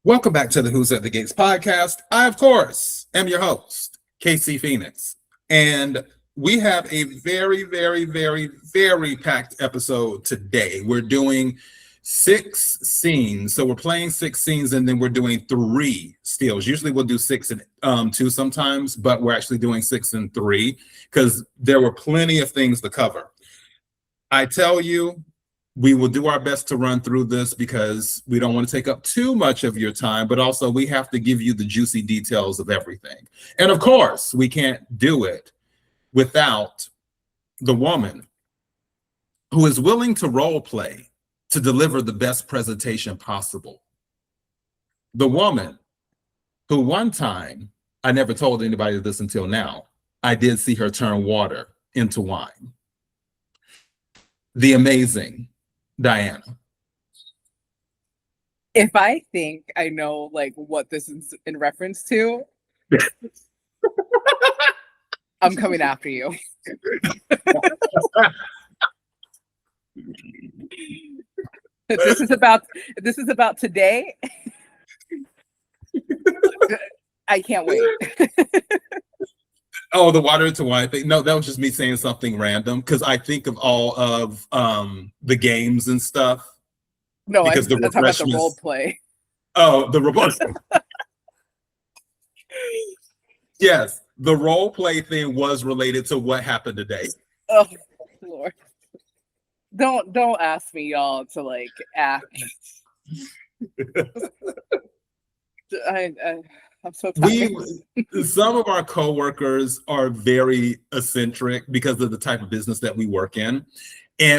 Welcome back to the Who's at the Gates podcast. I, of course, am your host, KC Phoenix. And we have a very, very, very, very packed episode today. We're doing 6 scenes. So we're playing 6 scenes and then we're doing 3 steals. Usually we'll do 6 and 2 sometimes, but we're actually doing 6 and 3 because there were plenty of things to cover. I tell you, we will do our best to run through this because we don't want to take up too much of your time, but also we have to give you the juicy details of everything. And of course, we can't do it without the woman who is willing to role play to deliver the best presentation possible. The woman who one time, I never told anybody this until now, I did see her turn water into wine. The amazing Diana. If I think I know like what this is in reference to, I'm coming after you. This is about today. I can't wait. Oh, the water into wine thing. No, that was just me saying something random because I think of all of the games and stuff. No, because I'm talking about the role play. Oh, the role. Yes, the role play thing was related to what happened today. Oh Lord. Don't ask me, y'all, to like act. I'm so tired. Some of our coworkers are very eccentric because of the type of business that we work in,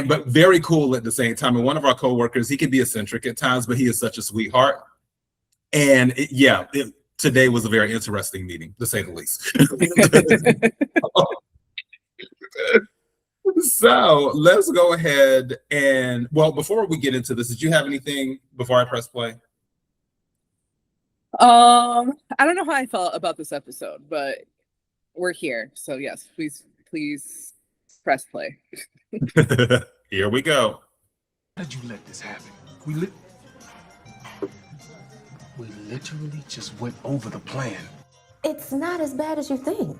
but very cool at the same time. And one of our coworkers, he can be eccentric at times, but he is such a sweetheart. And today was a very interesting meeting, to say the least. So let's go ahead and, well, before we get into this, did you have anything before I press play? I don't know how I felt about this episode, but we're here. So yes, please press play. Here we go. How did you let this happen? We literally just went over the plan. It's not as bad as you think.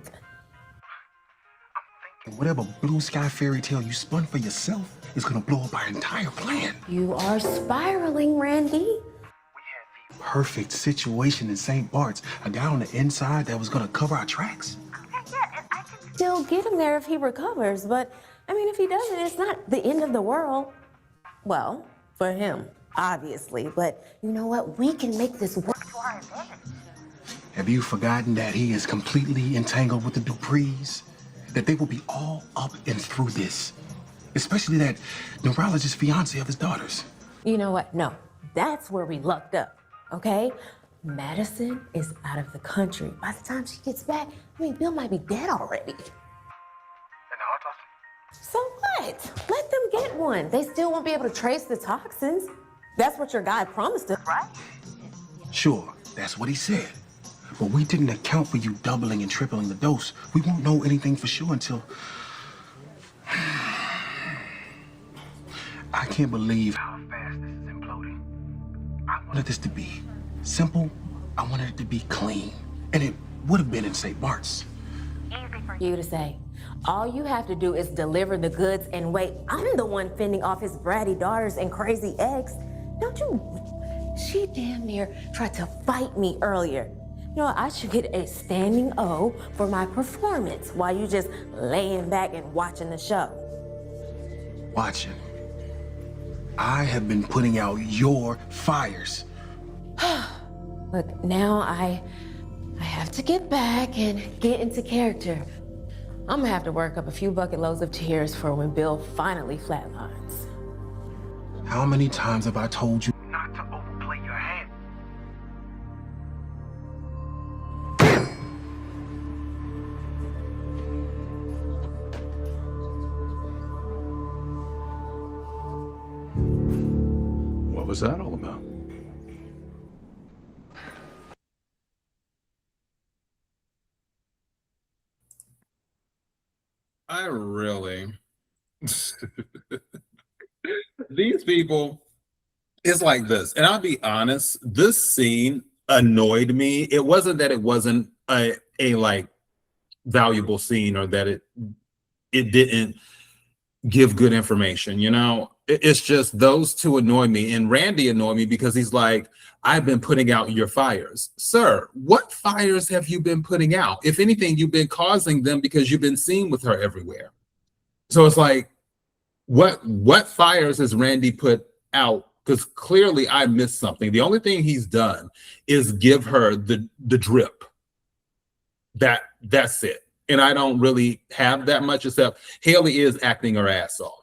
Whatever blue sky fairy tale you spun for yourself is gonna blow up our entire plan. You are spiraling, Randy. Perfect situation in St. Barts. A guy on the inside that was gonna cover our tracks. Yeah, I can still get him there if he recovers, but I mean, if he doesn't, it's not the end of the world. Well, for him, obviously, but you know what? We can make this work to our advantage. Have you forgotten that he is completely entangled with the Duprees? That they will be all up and through this. Especially that neurologist fiance of his daughter's. You know what? No, that's where we lucked up, okay? Madison is out of the country. By the time she gets back, I mean, Bill might be dead already. So what? Let them get one. They still won't be able to trace the toxins. That's what your guy promised us, right? Sure, that's what he said. But we didn't account for you doubling and tripling the dose. We won't know anything for sure until... I can't believe how fast this is imploding. I wanted this to be simple. I wanted it to be clean. And it would have been in St. Bart's. Easy for you to say. All you have to do is deliver the goods and wait. I'm the one fending off his bratty daughters and crazy ex. Don't you? She damn near tried to fight me earlier. You know, I should get a standing O for my performance while you just laying back and watching the show. Watching. I have been putting out your fires. Look, now I have to get back and get into character. I'm gonna have to work up a few bucket loads of tears for when Bill finally flatlines. How many times have I told you not to overplay your hand? What was that all about? I really... These people, It's like this, and I'll be honest, this scene annoyed me. It wasn't that it wasn't a like valuable scene or that it didn't give good information, you know. It's just those two annoy me, and Randy annoyed me because he's like, I've been putting out your fires. Sir, what fires have you been putting out? If anything, you've been causing them because you've been seen with her everywhere. So it's like, what fires has Randy put out? Because clearly I missed something. The only thing he's done is give her the drip. That's it. And I don't really have that much, except Hayley is acting her ass off.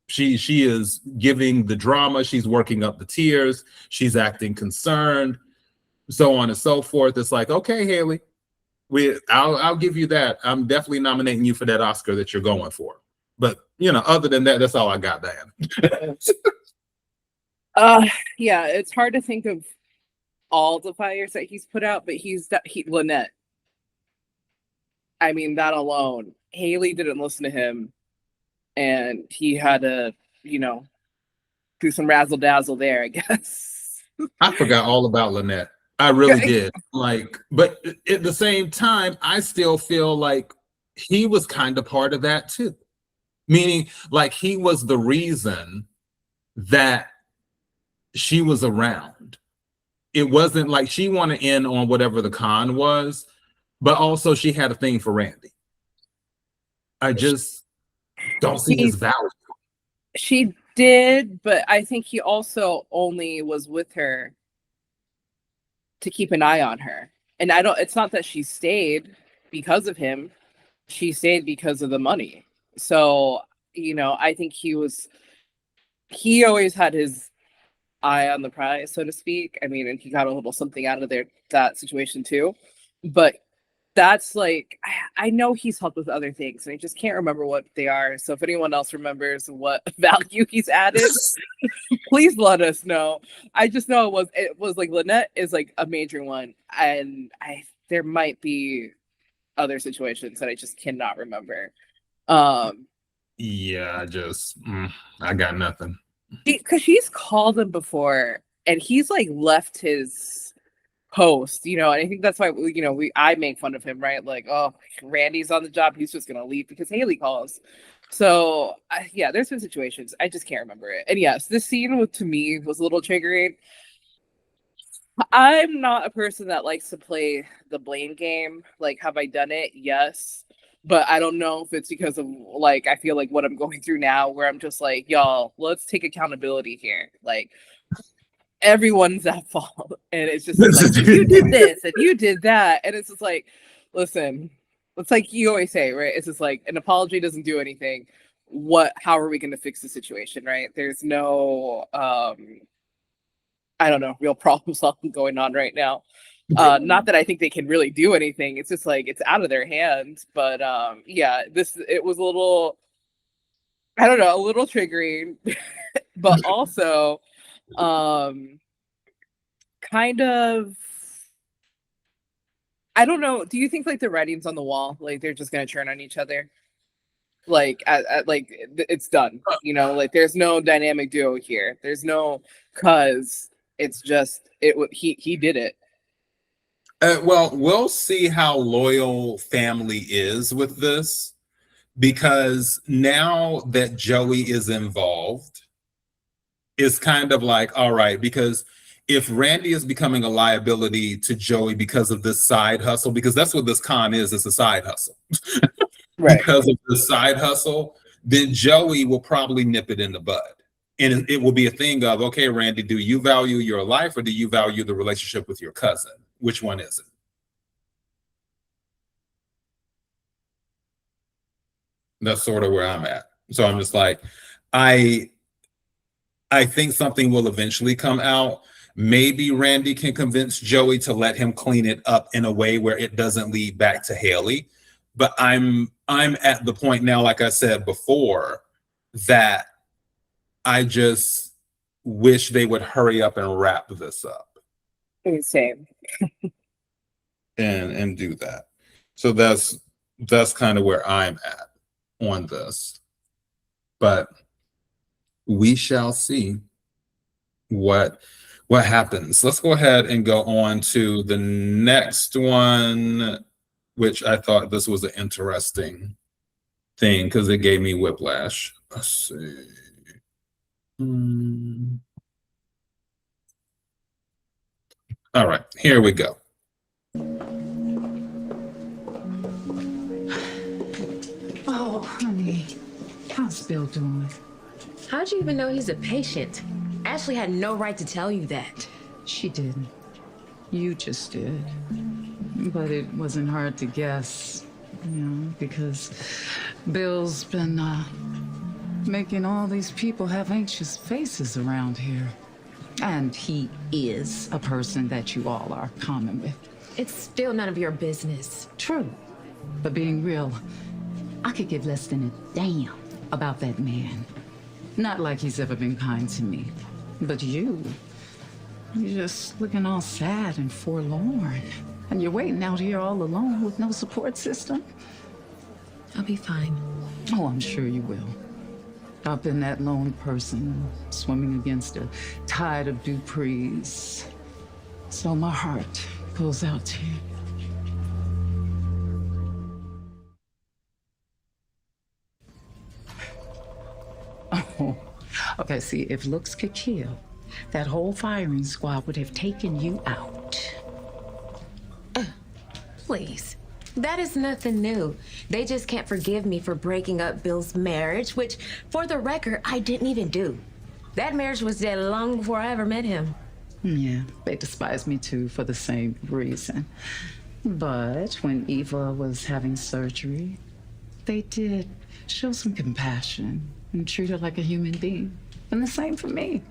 She is giving the drama. She's working up the tears. She's acting concerned, so on and so forth. It's like, okay, Hayley, I'll give you that. I'm definitely nominating you for that Oscar that you're going for. But you know, other than that, that's all I got, Diana. Yeah, it's hard to think of all the fires that he's put out, but Lynette. I mean, that alone, Hayley didn't listen to him, and he had to, you know, do some razzle dazzle there, I guess. I forgot all about Lynette. I really did. Like, but at the same time, I still feel like he was kind of part of that too. Meaning, like, he was the reason that she was around. It wasn't like she wanted in on whatever the con was, but also she had a thing for Randy. I just don't see his value. She did, but I think he also only was with her to keep an eye on her. And it's not that she stayed because of him. She stayed because of the money. So, you know, I think he always had his eye on the prize, so to speak. I mean, and he got a little something out of that situation too. But that's like, I know he's helped with other things, and I just can't remember what they are. So if anyone else remembers what value he's added, please let us know. I just know it was like Lynette is like a major one, and there might be other situations that I just cannot remember. Yeah, I got nothing. Because she's called him before, and he's like left his post, you know, and I think that's why, you know, I make fun of him, right? Like, oh, Randy's on the job, he's just gonna leave because Hayley calls. So yeah, there's been situations, I just can't remember it. And yes, this scene to me was a little triggering. I'm not a person that likes to play the blame game. Like, have I done it? Yes. But I don't know if it's because of, like, I feel like what I'm going through now, where I'm just like, y'all, let's take accountability here. Like, everyone's at fault. And it's just like, you did this and you did that. And it's just like, listen, it's like you always say, right? It's just like, an apology doesn't do anything. How are we going to fix the situation, right? There's no, I don't know, real problem solving going on right now. Not that I think they can really do anything. It's just like, it's out of their hands. But yeah, it was a little, I don't know, a little triggering, but also kind of, I don't know. Do you think like the writing's on the wall? Like they're just going to turn on each other? Like, like it's done, you know, like there's no dynamic duo here. There's no, cause it's just, he did it. Well, we'll see how loyal family is with this, because now that Joey is involved, it's kind of like, all right, because if Randy is becoming a liability to Joey because of this side hustle, because that's what this con is, it's a side hustle. Right. Because of the side hustle, then Joey will probably nip it in the bud. And it will be a thing of, okay, Randy, do you value your life or do you value the relationship with your cousin? Which one is it? That's sort of where I'm at. So I'm just like, I think something will eventually come out. Maybe Randy can convince Joey to let him clean it up in a way where it doesn't lead back to Hayley. But I'm at the point now, like I said before, that I just wish they would hurry up and wrap this up. Same. and do that. So that's kind of where I'm at on this. But we shall see. what happens. Let's go ahead and go on to the next one, which I thought this was an interesting thing because it gave me whiplash. Let's see. All right, here we go. Oh, honey, how's Bill doing? How'd you even know he's a patient? Ashley had no right to tell you that. She didn't. You just did. But it wasn't hard to guess, because Bill's been making all these people have anxious faces around here. And he is a person that you all are common with. It's still none of your business. True. But being real, I could give less than a damn about that man. Not like he's ever been kind to me. But you're just looking all sad and forlorn. And you're waiting out here all alone with no support system. I'll be fine. Oh, I'm sure you will. I've been that lone person swimming against a tide of Duprees. So my heart goes out to you. Oh, okay, see, if looks could kill, that whole firing squad would have taken you out. Please. That is nothing new. They just can't forgive me for breaking up Bill's marriage, which, for the record, I didn't even do. That marriage was dead long before I ever met him. Yeah, they despise me too for the same reason. But when Eva was having surgery, they did show some compassion and treat her like a human being. And the same for me.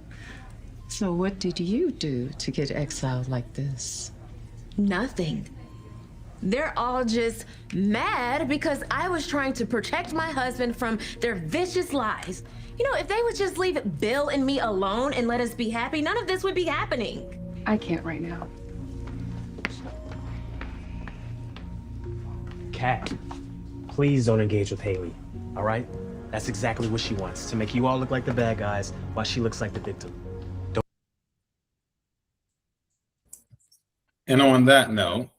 So what did you do to get exiled like this? Nothing. They're all just mad because I was trying to protect my husband from their vicious lies. If they would just leave Bill and me alone and let us be happy, none of this would be happening. I can't right now. Kat, please don't engage with Hayley, all right? That's exactly what she wants, to make you all look like the bad guys while she looks like the victim. And on that note,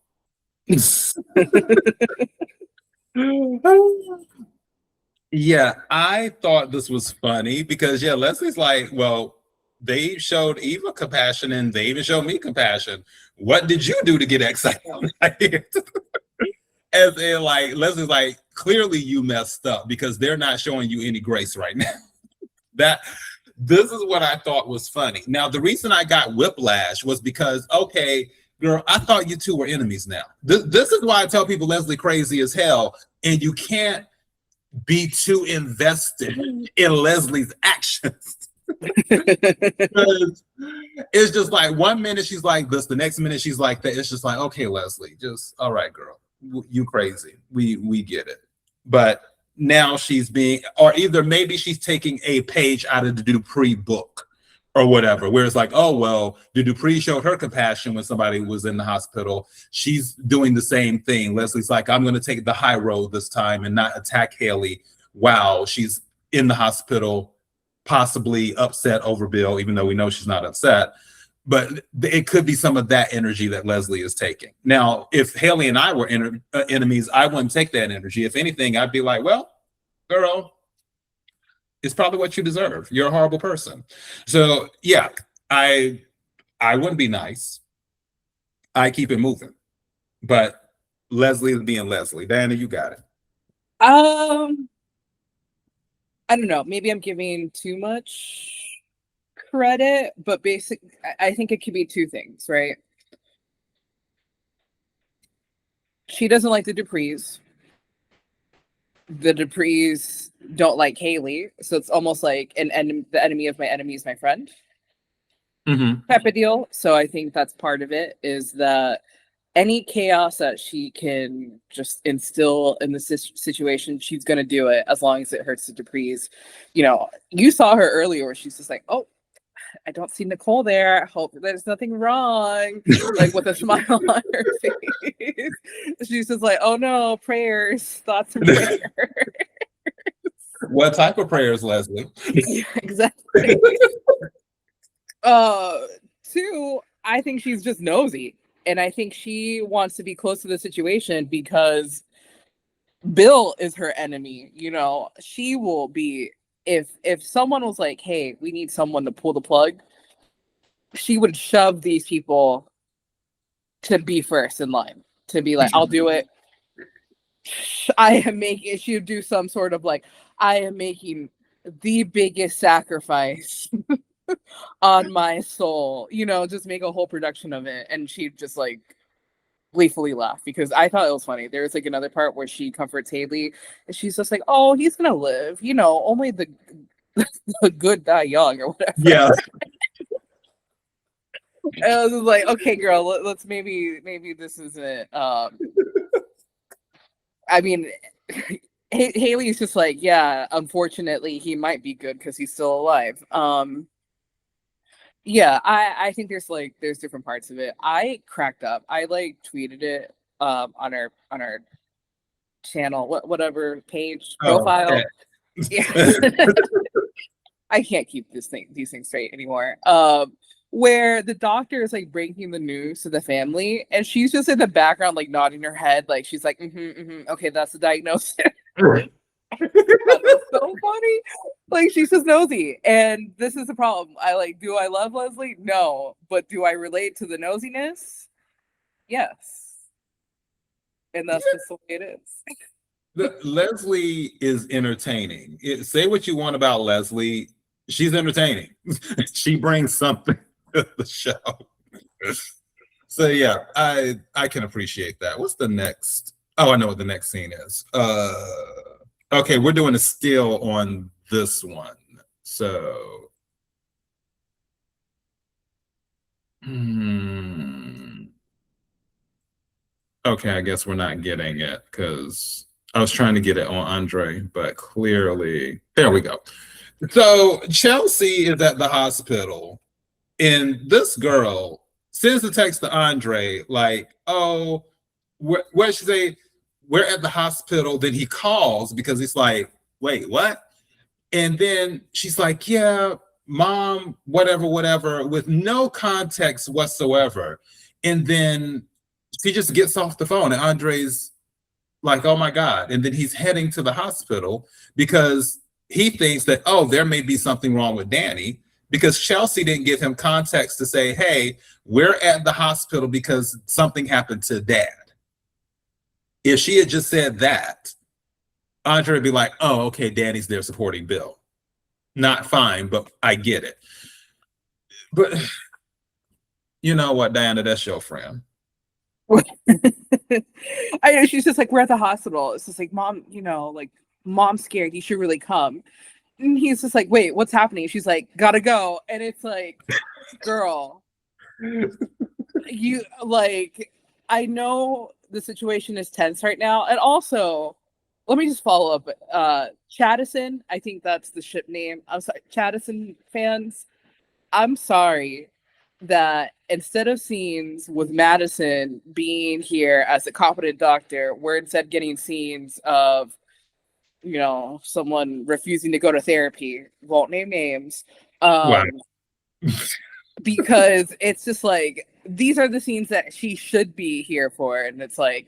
yeah, I thought this was funny because Leslie's like, well, they showed Eva compassion and they even showed me compassion. What did you do to get exiled? As in, like, Leslie's like, clearly you messed up because they're not showing you any grace right now. This is what I thought was funny. Now, the reason I got whiplash was because, okay, girl, I thought you two were enemies now. This is why I tell people Leslie crazy as hell, and you can't be too invested in Leslie's actions. It's just like 1 minute she's like this, the next minute she's like that. It's just like, okay, Leslie, just all right, girl, you crazy. We get it. But now she's being, or either maybe she's taking a page out of the Dupree book or whatever, where it's like, oh, well, the Dupree showed her compassion when somebody was in the hospital. She's doing the same thing. Leslie's like, I'm going to take the high road this time and not attack Hayley while she's in the hospital, possibly upset over Bill, even though we know she's not upset. But it could be some of that energy that Leslie is taking. Now, if Hayley and I were enemies, I wouldn't take that energy. If anything, I'd be like, well, girl, it's probably what you deserve. You're a horrible person. So yeah, I wouldn't be nice. I keep it moving. But Leslie is being Leslie. Dani, you got it. I don't know. Maybe I'm giving too much credit, but I think it could be two things, right? She doesn't like the Duprees. The Duprees don't like Hayley, so it's almost like the enemy of my enemy is my friend type of deal. So I think that's part of it, is that any chaos that she can just instill in the situation, she's going to do it as long as it hurts the Duprees. You saw her earlier where she's just like, oh, I don't see Nicole there. I hope there's nothing wrong. Like, with a smile on her face. She's just like, oh no, prayers, thoughts and prayers. What type of prayers, Leslie? Yeah, exactly. Two, I think she's just nosy. And I think she wants to be close to the situation because Bill is her enemy. You know, she will be if someone was like, hey, we need someone to pull the plug, she would shove these people to be first in line, to be like, I'll do it. I am making, she would do some sort of like, I am making the biggest sacrifice on my soul, you know, just make a whole production of it. And she'd just like gleefully laugh because I thought it was funny. There was like another part where she comforts Hayley and she's just like, oh, he's gonna live, you know, only the good die young or whatever. Yeah. And I was like, okay, girl, let's maybe this isn't. I mean, Haley's just like, yeah, unfortunately, he might be good because he's still alive. Yeah, I think there's different parts of it. I cracked up. I like tweeted it on our channel, whatever page profile. Okay. Yeah. I can't keep these things straight anymore. Where the doctor is like breaking the news to the family, and she's just in the background, like nodding her head, like she's like, okay, that's the diagnosis. That was so funny. Like she's just nosy, and this is the problem. Do I love Leslie? No, but do I relate to the nosiness? Yes, and that's just the way it is. Leslie is entertaining. Say what you want about Leslie, she's entertaining. She brings something to the show. So yeah, I can appreciate that. What's the next? Oh, I know what the next scene is. Okay, we're doing a still on this one. So okay, I guess we're not getting it because I was trying to get it on Andre, but clearly there we go. So Chelsea is at the hospital, and this girl sends a text to Andre like, "Oh, where she say we're at the hospital." Then he calls because he's like, "Wait, what?" And then she's like, "Yeah, mom, whatever," with no context whatsoever. And then she just gets off the phone, and Andre's like, "Oh my God!" And then he's heading to the hospital because he thinks that, oh, there may be something wrong with Dani because Chelsea didn't give him context to say, hey, we're at the hospital because something happened to Dad. If she had just said that, Andre would be like, oh, okay, Dani's there supporting Bill. Not fine, but I get it. But you know what, Diana, that's your friend. I know, she's just like, we're at the hospital. It's just like, mom, you know, like, mom's scared. You should really come. And he's just like, wait, what's happening? She's like, gotta go. And it's like, girl, you like, I know the situation is tense right now. And also, let me just follow up. Chaddison, I think that's the ship name. I'm sorry, Chaddison fans. I'm sorry that instead of scenes with Madison being here as a competent doctor, we're instead getting scenes of, you know, someone refusing to go to therapy. Won't name names. Wow. Because it's just like, these are the scenes that she should be here for. And it's like,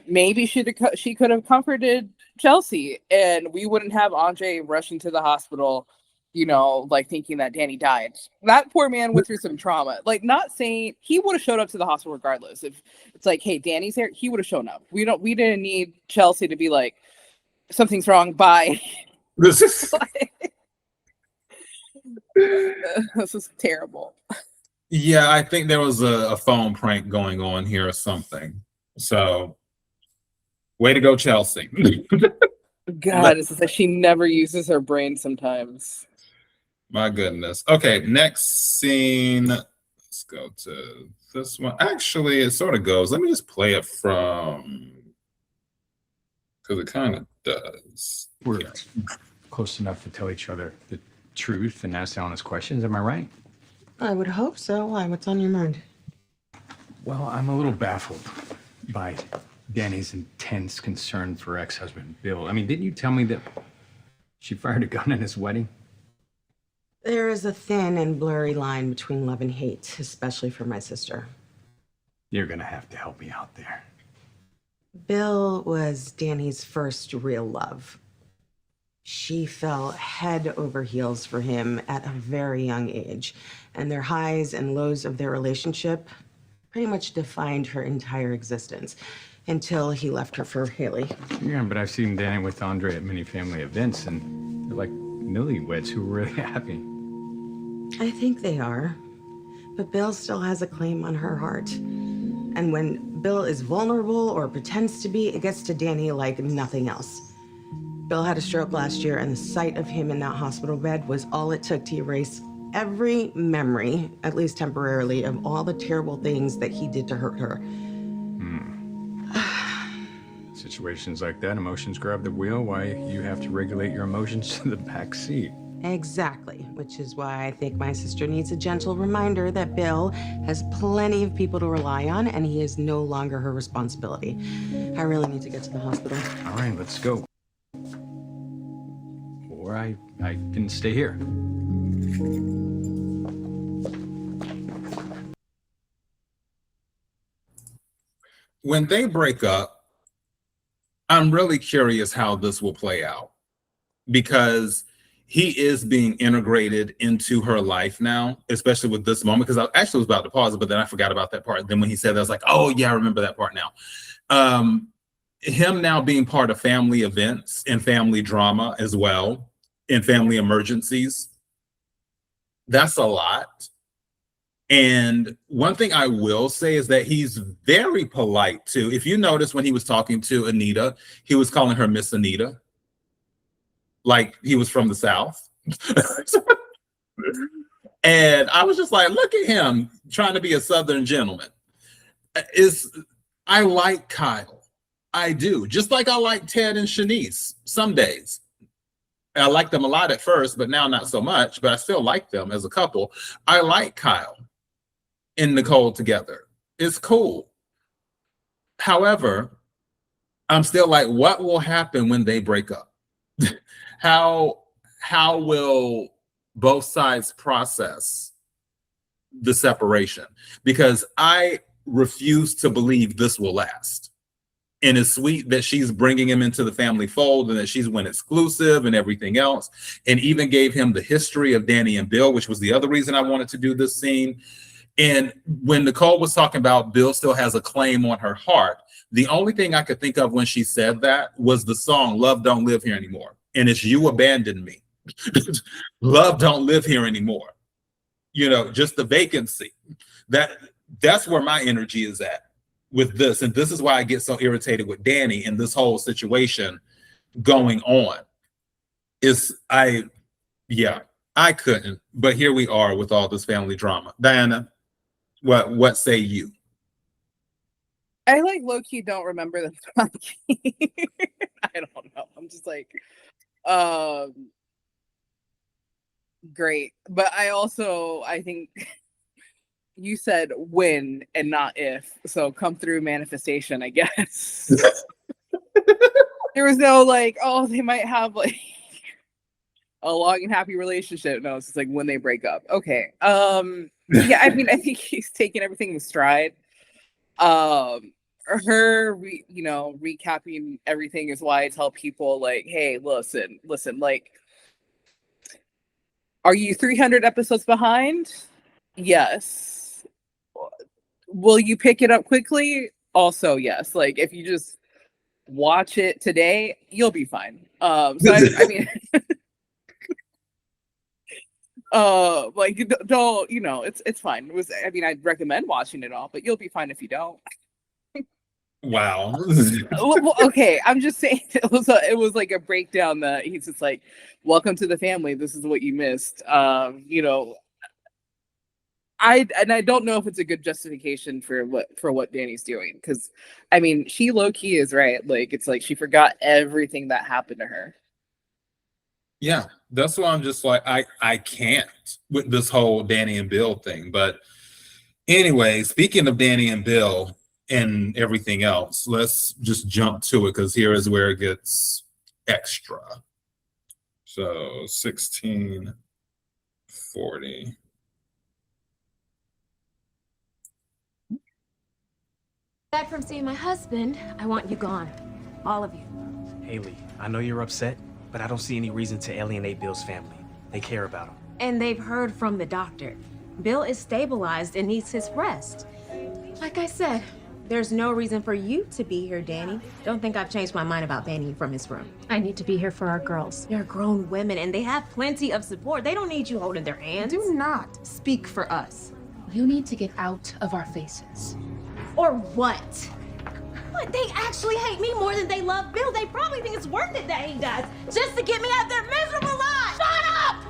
maybe she could have comforted Chelsea and we wouldn't have Andre rushing to the hospital, you know, like thinking that Dani died. That poor man went through some trauma. Like, not saying he would have showed up to the hospital regardless. If it's like, hey, Dani's here, he would have shown up. We didn't need Chelsea to be like, something's wrong, bye. This is terrible. Yeah, I think there was a phone prank going on here or something. So, way to go, Chelsea. God, it's like she never uses her brain sometimes. My goodness. Okay, next scene. Let's go to this one. Actually, it sort of goes. Let me just play it from, because it kind of does. We're close enough to tell each other the truth and ask honest questions. Am I right? I would hope so. Why? What's on your mind? Well, I'm a little baffled by Dani's intense concern for ex-husband Bill. I mean, didn't you tell me that she fired a gun at his wedding? There is a thin and blurry line between love and hate, especially for my sister. You're gonna have to help me out there. Bill was Dani's first real love. She fell head over heels for him at a very young age, and their highs and lows of their relationship pretty much defined her entire existence until he left her for Hayley. Yeah, but I've seen Dani with Andre at many family events, and they're like newlyweds who are really happy. I think they are, but Bill still has a claim on her heart. And when Bill is vulnerable or pretends to be, it gets to Dani like nothing else. Bill had a stroke last year, and the sight of him in that hospital bed was all it took to erase every memory, at least temporarily, of all the terrible things that he did to hurt her. Situations like that, emotions grab the wheel. Why you have to regulate your emotions to the back seat. Exactly, which is why I think my sister needs a gentle reminder that Bill has plenty of people to rely on, and he is no longer her responsibility. I really need to get to the hospital. All right, let's go. Or I can stay here. When they break up, I'm really curious how this will play out, because he is being integrated into her life now, especially with this moment. Because I actually was about to pause it, but then I forgot about that part. Then when he said that, I was like, oh yeah, I remember that part now. Him now being part of family events and family drama as well, and family emergencies, that's a lot. And one thing I will say is that he's very polite too. If you notice when he was talking to Anita, he was calling her Miss Anita, like he was from the South. And I was just like, look at him trying to be a Southern gentleman. I like Kyle. I do. Just like I like Ted and Shanice some days. I liked them a lot at first, but now not so much, but I still like them as a couple. I like Kyle and Nicole together. It's cool. However, I'm still like, what will happen when they break up? How will both sides process the separation? Because I refuse to believe this will last. And it's sweet that she's bringing him into the family fold and that she's went exclusive and everything else, and even gave him the history of Dani and Bill, which was the other reason I wanted to do this scene. And when Nicole was talking about Bill still has a claim on her heart, the only thing I could think of when she said that was the song Love Don't Live Here Anymore. And it's You Abandoned Me. Love don't live here anymore. You know, just the vacancy. That's where my energy is at with this. And this is why I get so irritated with Dani and this whole situation going on. I couldn't, but here we are with all this family drama. Diana, what say you? I like low-key don't remember them talking. I don't know. I'm just like, great. But I think you said when and not if. So come through manifestation, I guess. There was no like, oh, they might have like a long and happy relationship. No, it's just like when they break up. Okay. Yeah, I mean, I think he's taking everything in stride. Recapping everything is why I tell people like, hey, listen, like, are you 300 episodes behind? Yes. Will you pick it up quickly? Also, yes. Like, if you just watch it today, you'll be fine. I mean, like, don't, it's fine. I'd recommend watching it all, but you'll be fine if you don't. Wow. Well, okay, I'm just saying it was like a breakdown that he's just like, welcome to the family. This is what you missed. I don't know if it's a good justification for what Dani's doing, because I mean, she low-key is right. Like, it's like she forgot everything that happened to her. Yeah, that's why I'm just like, I can't with this whole Dani and Bill thing. But anyway, speaking of Dani and Bill and everything else, let's just jump to it, because here is where it gets extra. So 16, 40. Back from seeing my husband, I want you gone. All of you. Hayley, I know you're upset, but I don't see any reason to alienate Bill's family. They care about him. And they've heard from the doctor. Bill is stabilized and needs his rest. Like I said, there's no reason for you to be here, Dani. Don't think I've changed my mind about banning you from his room. I need to be here for our girls. They're grown women and they have plenty of support. They don't need you holding their hands. Do not speak for us. You need to get out of our faces. Or what? What? They actually hate me more than they love Bill. They probably think it's worth it that he does, just to get me out of their miserable lives. Shut up!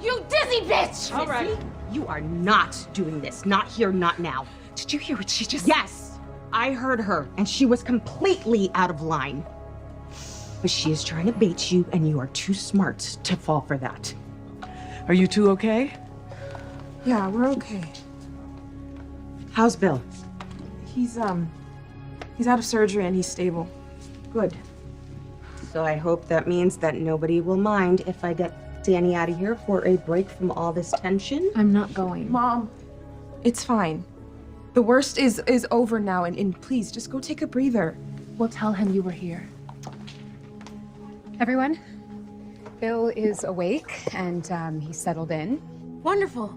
You dizzy bitch! All right. You are not doing this. Not here, not now. Did you hear what she just Yes, I heard her, and she was completely out of line. But she is trying to bait you, and you are too smart to fall for that. Are you two okay? Yeah, we're okay. How's Bill? He's out of surgery and he's stable. Good. So I hope that means that nobody will mind if I get Dani out of here for a break from all this tension. I'm not going. Mom, it's fine. The worst is over now, and please, just go take a breather. We'll tell him you were here. Everyone, Bill is awake and he's settled in. Wonderful.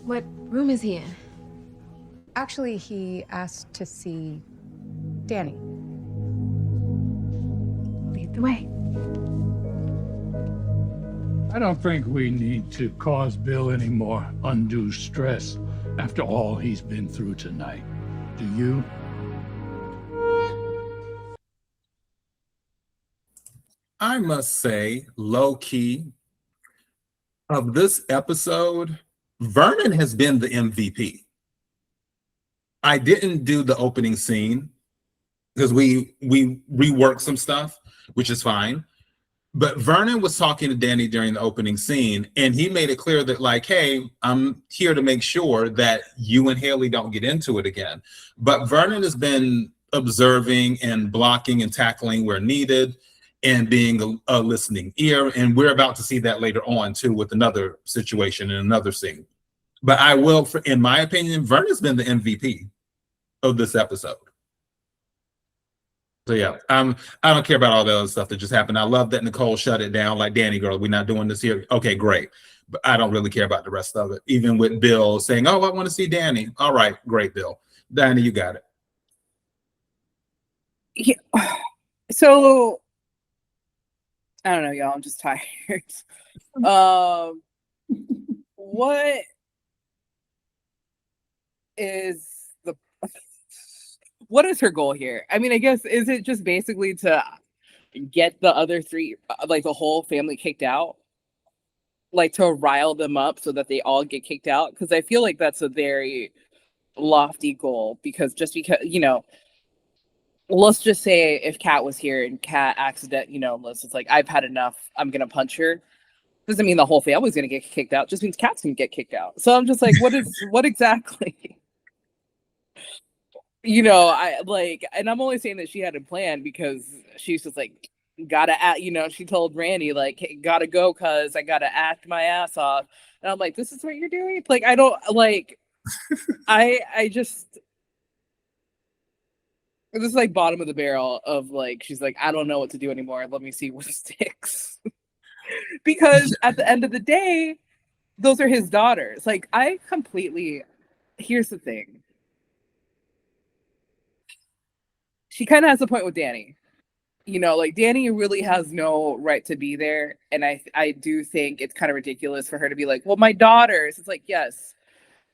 What room is he in? Actually, he asked to see Dani. Lead the way. I don't think we need to cause Bill any more undue stress after all he's been through tonight. Do you? I must say, low key, of this episode, Vernon has been the MVP. I didn't do the opening scene because we reworked some stuff, which is fine. But Vernon was talking to Dani during the opening scene, and he made it clear that, like, hey, I'm here to make sure that you and Hayley don't get into it again. But Vernon has been observing and blocking and tackling where needed and being a listening ear. And we're about to see that later on, too, with another situation in another scene. But I will, in my opinion, Vernon's been the MVP of this episode. So yeah, I don't care about all the other stuff that just happened. I love that Nicole shut it down. Like, Dani, girl, we're not doing this here. Okay, great. But I don't really care about the rest of it. Even with Bill saying, oh, I want to see Dani. All right, great, Bill. Dani, you got it. Yeah. So I don't know, y'all. I'm just tired. What is what is her goal here? I mean, I guess, is it just basically to get the other three, like the whole family, kicked out? Like to rile them up so that they all get kicked out? Because I feel like that's a very lofty goal, because just because, you know, let's just say if Kat was here and Kat let's just like, I've had enough, I'm going to punch her. Doesn't mean the whole family's going to get kicked out. Just means Kat's going to get kicked out. So I'm just like, what exactly? You know, and I'm only saying that she had a plan because she's just like, gotta act, she told Randy, like, hey, gotta go because I gotta act my ass off. And I'm like, this is what you're doing? Like, I don't, like, I just, this is like bottom of the barrel of, like, she's like, I don't know what to do anymore. Let me see what sticks. Because at the end of the day, those are his daughters. Like, here's the thing. She kind of has a point with Dani. Like, Dani really has no right to be there. And I do think it's kind of ridiculous for her to be like, well, my daughters. It's like, yes,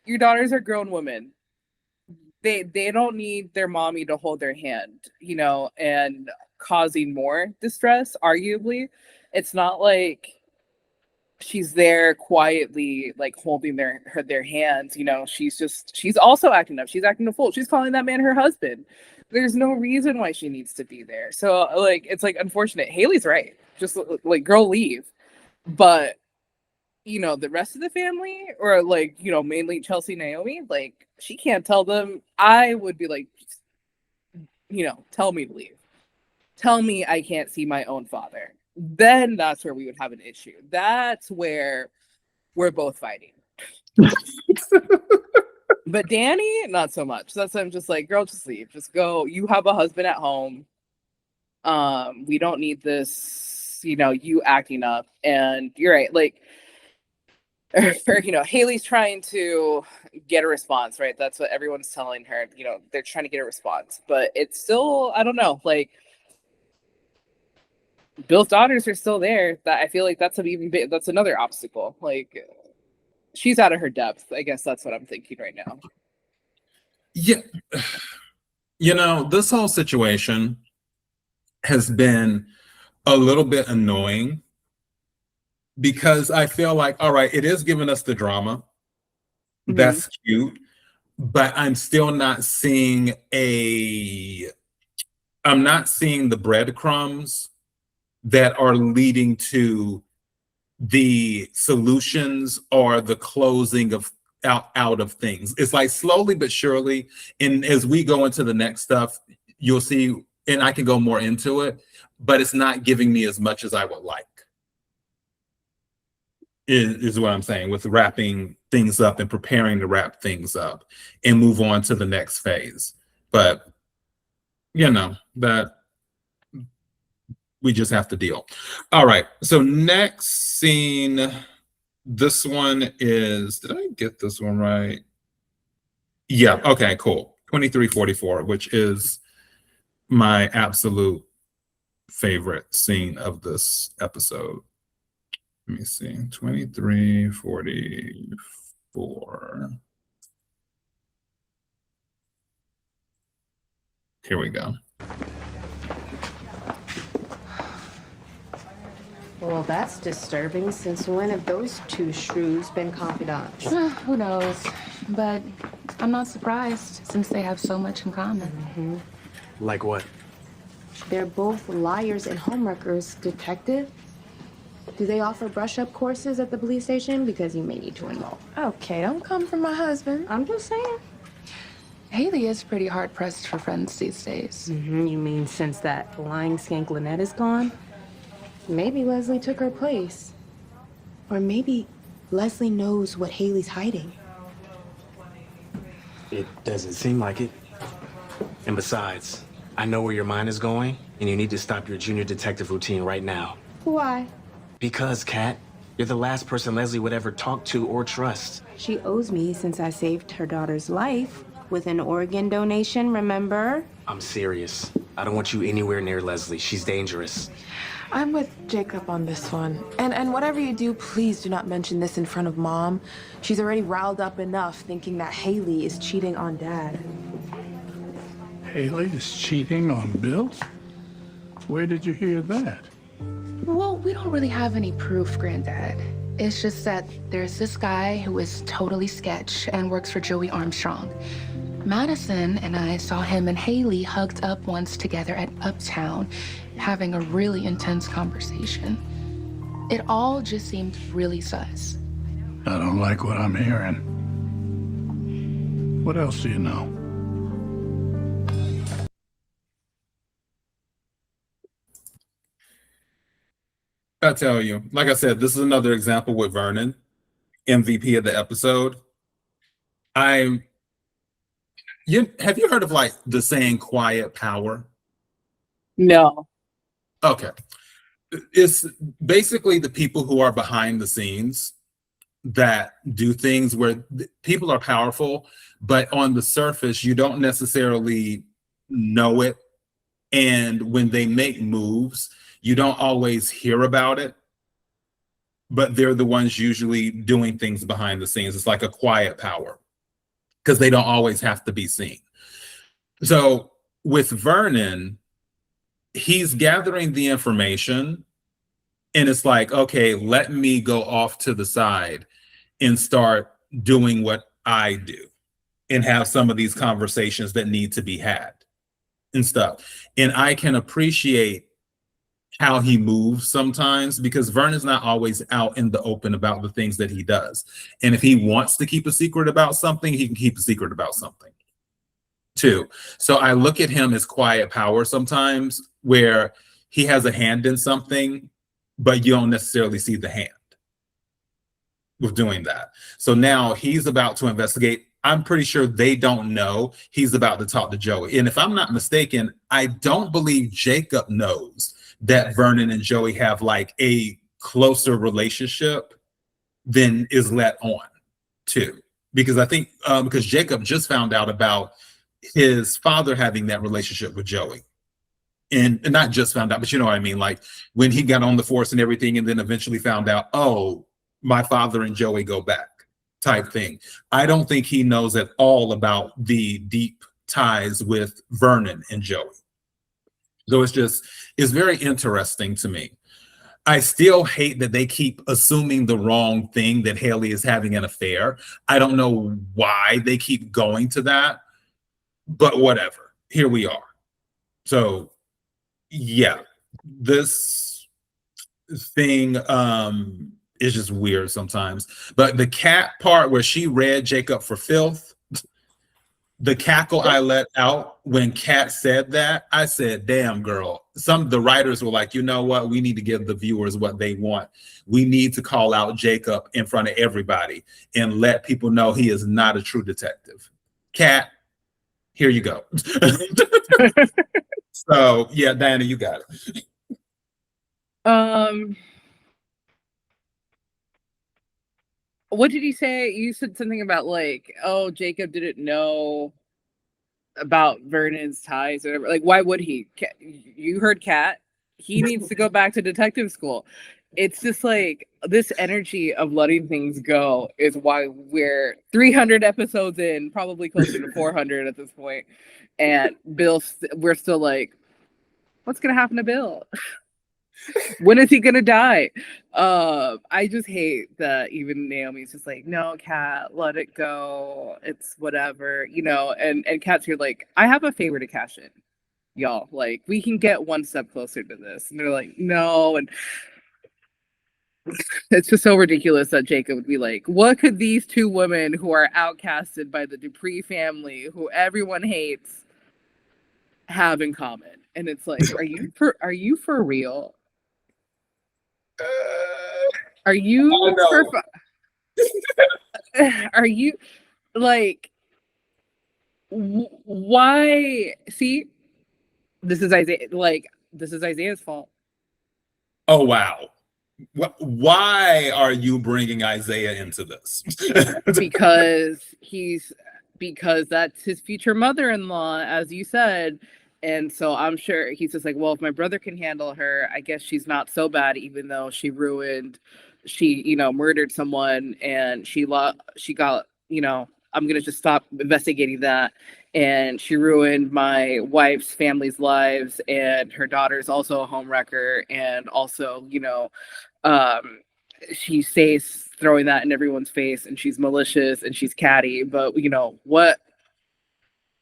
your daughters are grown women. They don't need their mommy to hold their hand, and causing more distress, arguably. It's not like she's there quietly, like, holding their hands. She's also acting up. She's acting a fool. She's calling that man her husband. There's no reason why she needs to be there. So, like, it's, like, unfortunate. Hayley's right. Just, like, girl, leave. But, the rest of the family, or, like, mainly Chelsea, Naomi, like, she can't tell them. I would be like, tell me to leave. Tell me I can't see my own father. Then that's where we would have an issue. That's where we're both fighting. But Dani, not so much. That's why I'm just like, girl, just leave. Just go. You have a husband at home. We don't need this, you acting up. And you're right. Like, Hayley's trying to get a response, right? That's what everyone's telling her. They're trying to get a response. But it's still, I don't know, like, Bill's daughters are still there. That I feel like that's that's another obstacle. Like, she's out of her depth. I guess that's what I'm thinking right now. Yeah. This whole situation has been a little bit annoying because I feel like, all right, it is giving us the drama. Mm-hmm. That's cute, but I'm still not seeing the breadcrumbs that are leading to the solutions or the closing of out of things. It's like slowly but surely, and as we go into the next stuff, you'll see, and I can go more into it, but it's not giving me as much as I would like, is what I'm saying, with wrapping things up and preparing to wrap things up and move on to the next phase. But that we just have to deal. All right, so next scene, this one is, did I get this one right? Yeah, okay, cool. 2344, which is my absolute favorite scene of this episode. Let me see, 2344. Here we go. Well, that's disturbing. Since when have those two shrews been confidants? Who knows? But I'm not surprised since they have so much in common. Mm-hmm. Like what? They're both liars and homewreckers. Detective? Do they offer brush-up courses at the police station? Because you may need to enroll. Okay, don't come for my husband. I'm just saying. Haley is pretty hard-pressed for friends these days. Mm-hmm. You mean since that lying skank Lynette is gone? Maybe Leslie took her place. Or maybe Leslie knows what Haley's hiding. It doesn't seem like it. And besides, I know where your mind is going, and you need to stop your junior detective routine right now. Why? Because, Kat, you're the last person Leslie would ever talk to or trust. She owes me since I saved her daughter's life with an organ donation, remember? I'm serious. I don't want you anywhere near Leslie. She's dangerous. I'm with Jacob on this one. And whatever you do, please do not mention this in front of Mom. She's already riled up enough thinking that Haley is cheating on Dad. Hayley is cheating on Bill? Where did you hear that? Well, we don't really have any proof, Granddad. It's just that there's this guy who is totally sketch and works for Joey Armstrong. Madison and I saw him and Haley hugged up once together at Uptown, having a really intense conversation. It all just seemed really sus. I don't like what I'm hearing. What else do you know? I tell you, like I said, this is another example with Vernon, MVP of the episode. Have you heard of like the saying quiet power? No. Okay. It's basically the people who are behind the scenes that do things where people are powerful, but on the surface, you don't necessarily know it. And when they make moves, you don't always hear about it, but they're the ones usually doing things behind the scenes. It's like a quiet power because they don't always have to be seen. So with Vernon, he's gathering the information and it's like, okay, let me go off to the side and start doing what I do and have some of these conversations that need to be had and stuff. And I can appreciate how he moves sometimes because Vernon's not always out in the open about the things that he does. And if he wants to keep a secret about something, he can keep a secret about something too. So I look at him as quiet power sometimes where he has a hand in something, but you don't necessarily see the hand. with doing that. So now he's about to investigate. I'm pretty sure they don't know he's about to talk to Joey. And if I'm not mistaken, I don't believe Jacob knows that Vernon and Joey have like a closer relationship than is let on to. Because I think because Jacob just found out about his father having that relationship with Joey. And not just found out, but you know what I mean? Like when he got on the force and everything, and then eventually found out, oh, my father and Joey go back type thing. I don't think he knows at all about the deep ties with Vernon and Joey. So it's very interesting to me. I still hate that they keep assuming the wrong thing, that Hayley is having an affair. I don't know why they keep going to that, but whatever. Here we are. So yeah, this thing is just weird sometimes. But the cat part where she read Jacob for filth, the cackle I let out when Kat said that, I said, damn, girl. The writers were like, you know what? We need to give the viewers what they want. We need to call out Jacob in front of everybody and let people know he is not a true detective. Kat, here you go. So yeah, Dani, you got it. What did he say? You said something about like, oh, Jacob didn't know about Vernon's ties or whatever. Like, why would he? You heard Kat. He needs to go back to detective school. It's just like this energy of letting things go is why we're 300 episodes in, probably closer to 400 at this point. And we're still like, what's gonna happen to Bill? When is he gonna die? I just hate that even Naomi's just like, no, Kat, let it go. It's whatever, you know. And Kat's here like, I have a favor to cash in, y'all. Like, we can get one step closer to this. And they're like, no. And it's just so ridiculous that Jacob would be like, what could these two women who are outcasted by the Dupree family, who everyone hates, have in common? And it's like, are you for real? Are you are you like why? See, this is Isaiah's fault. Oh wow. Why are you bringing Isaiah into this? because that's his future mother-in-law, as you said. And so I'm sure he's just like, well, if my brother can handle her, I guess she's not so bad, even though she murdered someone, and she got, I'm going to just stop investigating that. And she ruined my wife's family's lives, and her daughter's also a homewrecker. And also, she says throwing that in everyone's face, and she's malicious and she's catty. But,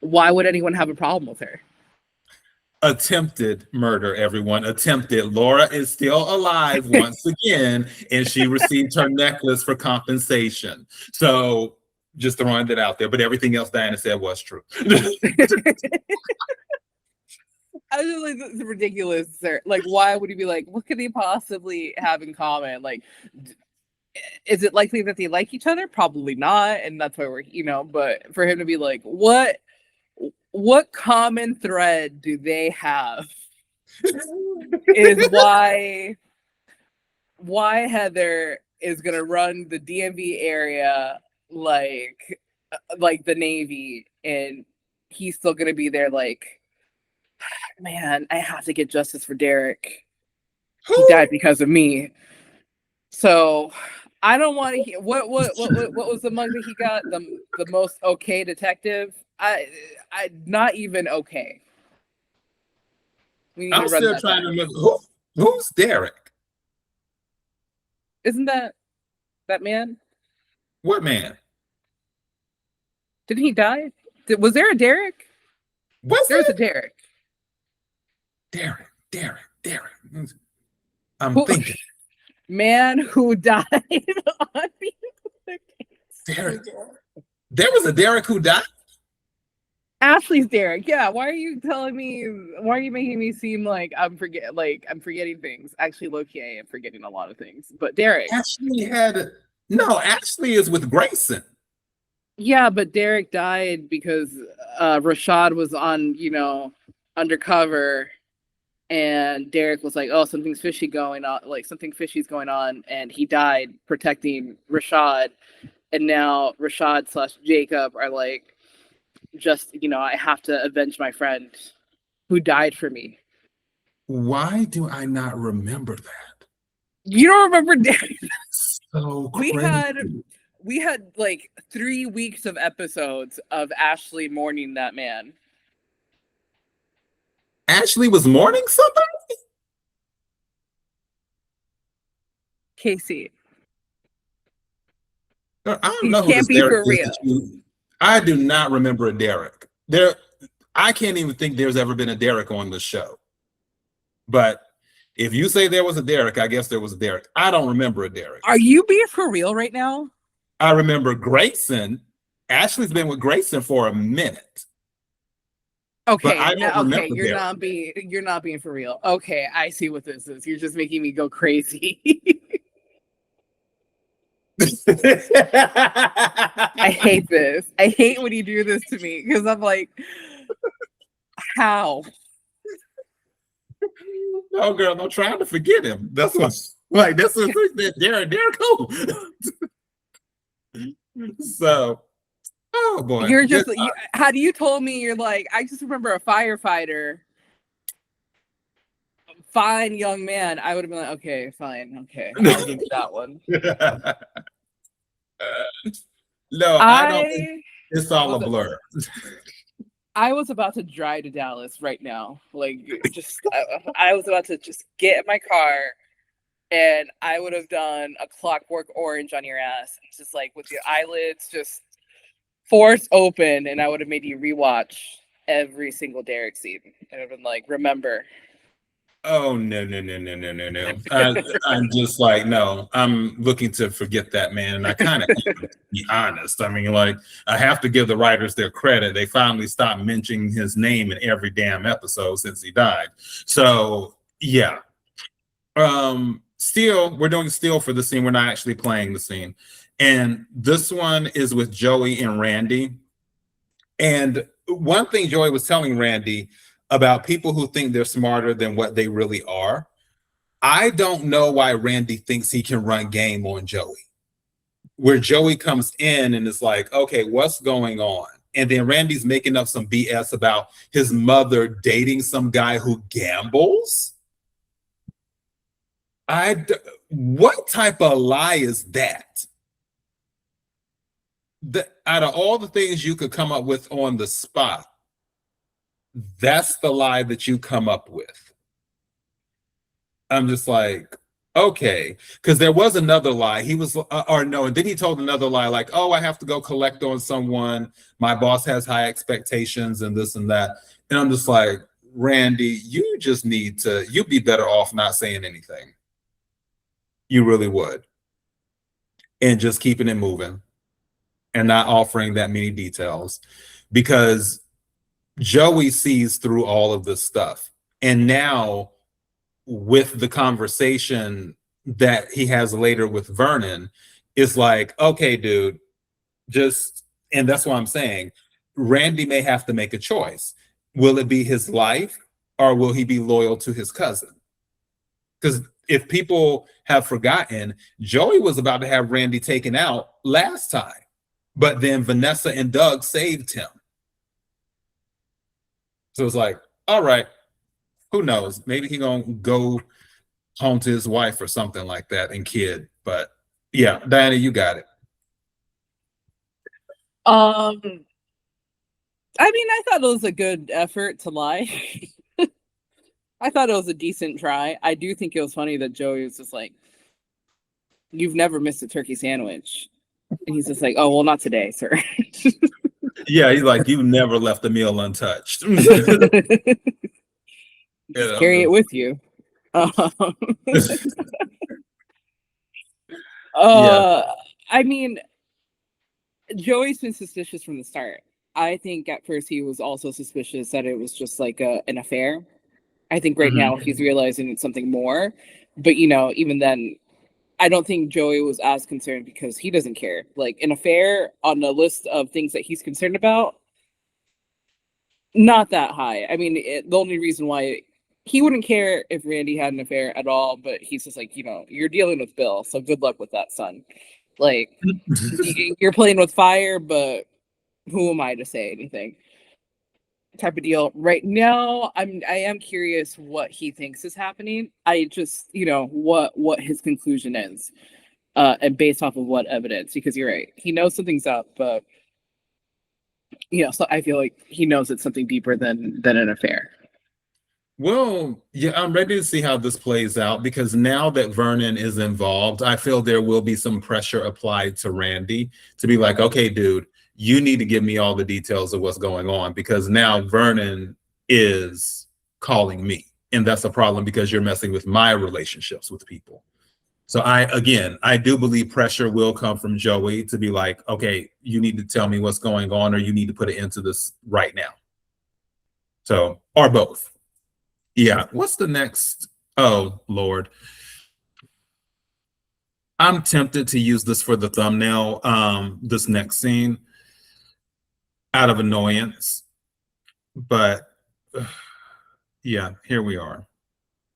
why would anyone have a problem with her? Attempted murder, everyone. Attempted. Laura is still alive once again, and she received her necklace for compensation. So just throwing that out there. But everything else Diana said was true. I was just like, it's ridiculous, sir. Like, why would he be like, what could they possibly have in common? Like, is it likely that they like each other? Probably not. And that's why but for him to be like, what common thread do they have is why Heather is gonna run the DMV area like the Navy, and he's still gonna be there like, man, I have to get justice for Derek. He died because of me. So I don't want to hear what was the mug that he got, the most okay detective. I not even okay. I'm still trying to remember who's Derek. Isn't that man? What man? Didn't he die? Was there a Derek? There's a Derek. Derek. I'm thinking. Man who died on the case. Derek. There was a Derek who died? Ashley's Derek. Yeah. Why are you making me seem like I'm forgetting things? Actually, low-key, I am forgetting a lot of things. But Derek. Ashley had No, Ashley is with Grayson. Yeah, but Derek died because Rashad was on, undercover, and Derek was like, "Oh, something's fishy going on. Like something fishy's going on," and he died protecting Rashad. And now Rashad / Jacob are like, just I have to avenge my friend who died for me. Why do I not remember that? You don't remember Derek? So crazy. We had like 3 weeks of episodes of Ashley mourning that man. Ashley was mourning somebody? Casey. I don't know who this Derek is. I do not remember a Derek. I can't even think there's ever been a Derek on the show. But if you say there was a Derek, I guess there was a Derek. I don't remember a Derek. Are you being for real right now? I remember Grayson. Ashley's been with Grayson for a minute. Okay, but I don't remember you're not being for real. Okay, I see what this is. You're just making me go crazy. I hate this. I hate when you do this to me because I'm like, how? No, girl, I'm trying to forget him. That's what's like. That's what Derek who? So, oh boy, you're just. How do you told me you're like? I just remember a firefighter. Fine young man. I would have been like, okay, fine, okay, I'll give you that one. No, I don't think it's all a blur. I was about to drive to Dallas right now. Like, just I was about to just get in my car, and I would have done a Clockwork Orange on your ass, just like with your eyelids just forced open, and I would have made you rewatch every single Derek scene, and I've been like, remember. Oh no. I'm just like, no, I'm looking to forget that man. And I kind of be honest. I mean, like, I have to give the writers their credit. They finally stopped mentioning his name in every damn episode since he died. So yeah. We're doing still for the scene. We're not actually playing the scene. And this one is with Joey and Randy. And one thing Joey was telling Randy about people who think they're smarter than what they really are. I don't know why Randy thinks he can run game on Joey. Where Joey comes in and is like, okay, what's going on? And then Randy's making up some BS about his mother dating some guy who gambles. What type of lie is that? Out of all the things you could come up with on the spot, that's the lie that you come up with. I'm just like, okay, because there was another lie. He was, and then he told another lie, like, oh, I have to go collect on someone. My boss has high expectations and this and that. And I'm just like, Randy, you'd be better off not saying anything. You really would. And just keeping it moving and not offering that many details, because Joey sees through all of this stuff. And now with the conversation that he has later with Vernon, it's like, okay, dude, and that's what I'm saying. Randy may have to make a choice. Will it be his life or will he be loyal to his cousin? Because if people have forgotten, Joey was about to have Randy taken out last time, but then Vanessa and Doug saved him. So it's like, all right, who knows? Maybe he gonna go home to his wife or something like that and kid. But yeah, Diana, you got it. I mean, I thought it was a good effort to lie. I thought it was a decent try. I do think it was funny that Joey was just like, you've never missed a turkey sandwich. And he's just like, oh, well, not today, sir. Yeah, he's like, you never left the meal untouched. Carry it with you. I mean, Joey's been suspicious from the start. I think at first he was also suspicious that it was just like an affair. I think right now he's realizing it's something more. But, even then, I don't think Joey was as concerned because he doesn't care. Like an affair on the list of things that he's concerned about, not that high. I mean, the only reason why he wouldn't care if Randy had an affair at all, but he's just like, you're dealing with Bill, so good luck with that, son. Like, you're playing with fire, but who am I to say anything? Type of deal. Right now, I am curious what he thinks is happening. I just, what his conclusion is, and based off of what evidence, because you're right, he knows something's up, but so I feel like he knows it's something deeper than an affair. Well, yeah, I'm ready to see how this plays out because now that Vernon is involved, I feel there will be some pressure applied to Randy to be like, okay, dude, you need to give me all the details of what's going on because now Vernon is calling me. And that's a problem because you're messing with my relationships with people. So I do believe pressure will come from Joey to be like, okay, you need to tell me what's going on or you need to put an end to this right now. So, or both. Yeah. What's the next? Oh, Lord. I'm tempted to use this for the thumbnail, this next scene, out of annoyance. But yeah, here we are.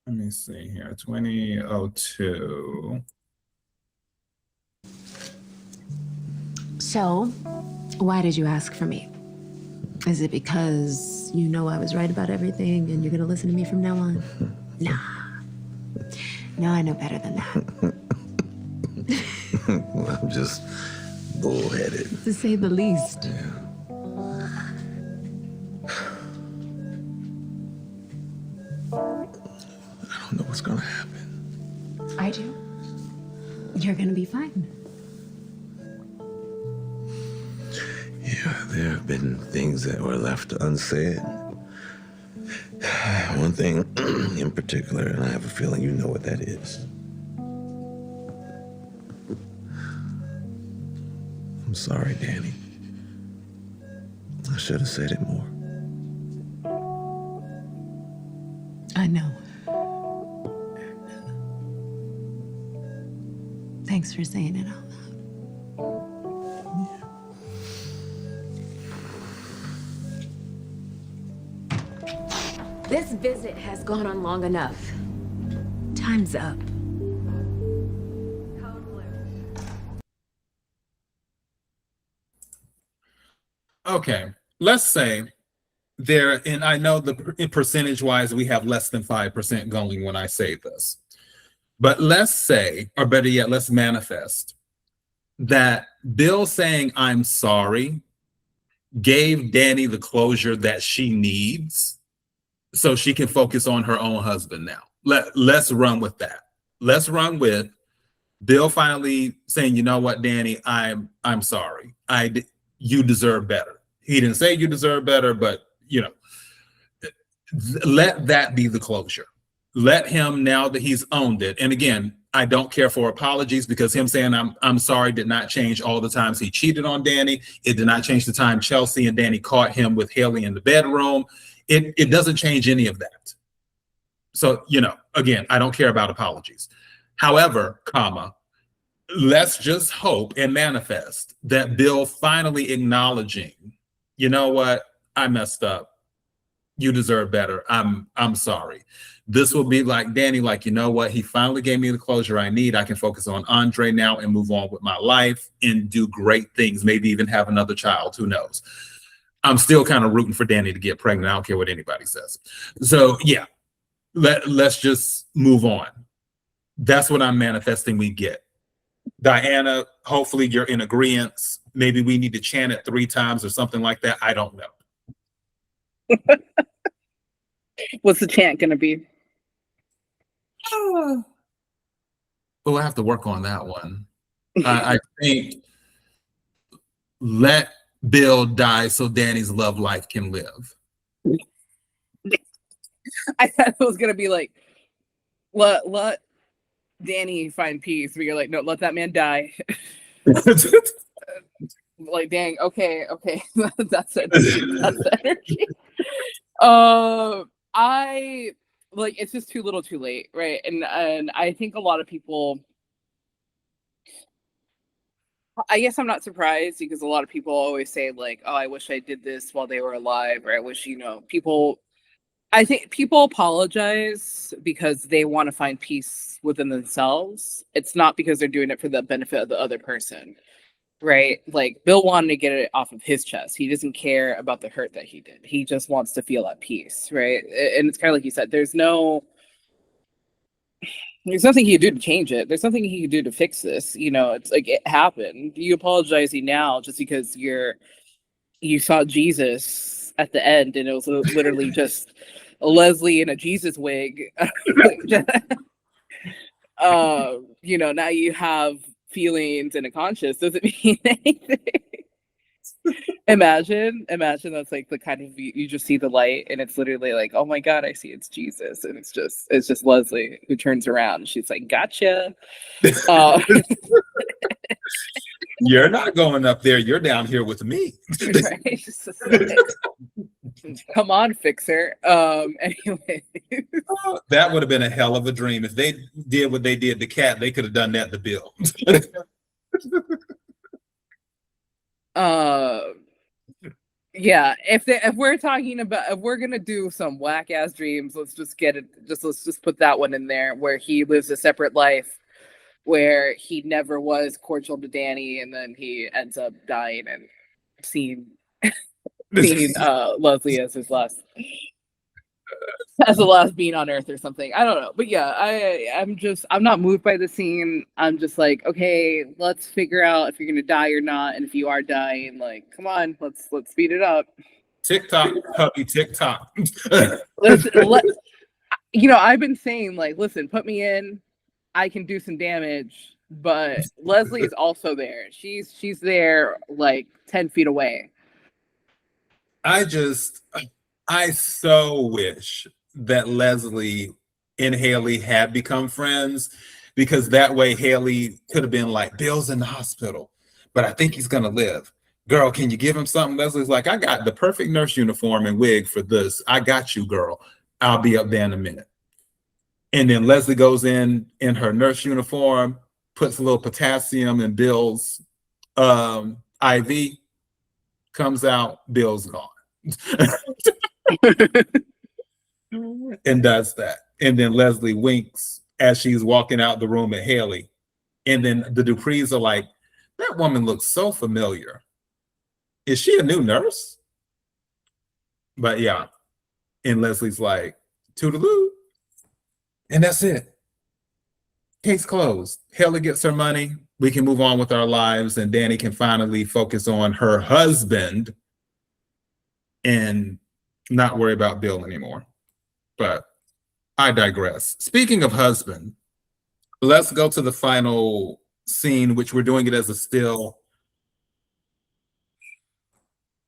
Let me see here, 2002. So, why did you ask for me? Is it because you know I was right about everything and you're gonna listen to me from now on? Nah. No, I know better than that. I'm just bullheaded. To say the least. Yeah. I don't know what's gonna happen. I do. You're gonna be fine. Yeah, there have been things that were left unsaid. One thing in particular, and I have a feeling you know what that is. I'm sorry, Dani. I should have said it more. I know. Thanks for saying it out loud. This visit has gone on long enough. Time's up. Okay, let's say there, and I know the percentage-wise we have less than 5% going when I say this, but let's say, or better yet, let's manifest that Bill saying I'm sorry gave Dani the closure that she needs so she can focus on her own husband now. Let's run with that. Let's run with Bill finally saying, you know what, Dani, I'm sorry. You deserve better. He didn't say you deserve better, but let that be the closure. Let him, now that he's owned it. And again, I don't care for apologies because him saying I'm sorry did not change all the times he cheated on Dani. It did not change the time Chelsea and Dani caught him with Hayley in the bedroom. It doesn't change any of that. So, again, I don't care about apologies. However, let's just hope and manifest that Bill finally acknowledging, you know what, I messed up. You deserve better. I'm sorry. This will be like Dani, like, you know what, he finally gave me the closure I need. I can focus on Andre now and move on with my life and do great things, maybe even have another child, who knows. I'm still kind of rooting for Dani to get pregnant. I don't care what anybody says. So yeah, let's just move on. That's what I'm manifesting we get. Diana, hopefully you're in agreement. Maybe we need to chant it 3 times or something like that. I don't know. What's the chant gonna be? Oh, I have to work on that one. I think let Bill die so Dani's love life can live. I thought it was gonna be like, let Dani find peace, but you're like, no, let that man die. Like, dang, okay. That's it. That's the energy. I like, it's just too little too late, right? And I think a lot of people I guess I'm not surprised because a lot of people always say like, "Oh, I wish I did this while they were alive," or "I wish people." I think people apologize because they want to find peace within themselves. It's not because they're doing it for the benefit of the other person, right? Like Bill wanted to get it off of his chest. He doesn't care about the hurt that he did. He just wants to feel at peace, right? And it's kind of like you said. There's nothing he could do to change it. There's nothing he could do to fix this. It's like it happened. You apologizing now just because you saw Jesus at the end and it was literally just Leslie in a Jesus wig. Now you have feelings and a conscience doesn't mean anything. Imagine that's like the kind of you just see the light and it's literally like, oh my God, I see it's Jesus. And it's just Leslie who turns around. She's like, gotcha. You're not going up there. You're down here with me. Right? Come on, fixer. Anyway. That would have been a hell of a dream. If they did what they did to Cat, they could have done that to Bill. Yeah, if we're talking about if we're gonna do some whack ass dreams, let's just put that one in there where he lives a separate life where he never was cordial to Dani and then he ends up dying and seeing Leslie as his last being on Earth or something. I don't know. But yeah, I'm not moved by the scene. I'm just like, okay, let's figure out if you're gonna die or not. And if you are dying, like, come on, let's speed it up. TikTok, puppy, TikTok. I've been saying, like, listen, put me in, I can do some damage, but Leslie is also there. She's there like 10 feet away. I so wish that Leslie and Hayley had become friends because that way Hayley could have been like, Bill's in the hospital, but I think he's going to live. Girl, can you give him something? Leslie's like, I got the perfect nurse uniform and wig for this. I got you, girl. I'll be up there in a minute. And then Leslie goes in her nurse uniform, puts a little potassium in Bill's IV, comes out, Bill's gone. And does that. And then Leslie winks as she's walking out the room at Hayley. And then the Duprees are like, that woman looks so familiar. Is she a new nurse? But yeah. And Leslie's like, toodaloo. And that's it. Case closed. Hayley gets her money. We can move on with our lives. And Dani can finally focus on her husband and not worry about Bill anymore. But I digress. Speaking of husband, let's go to the final scene, which we're doing it as a still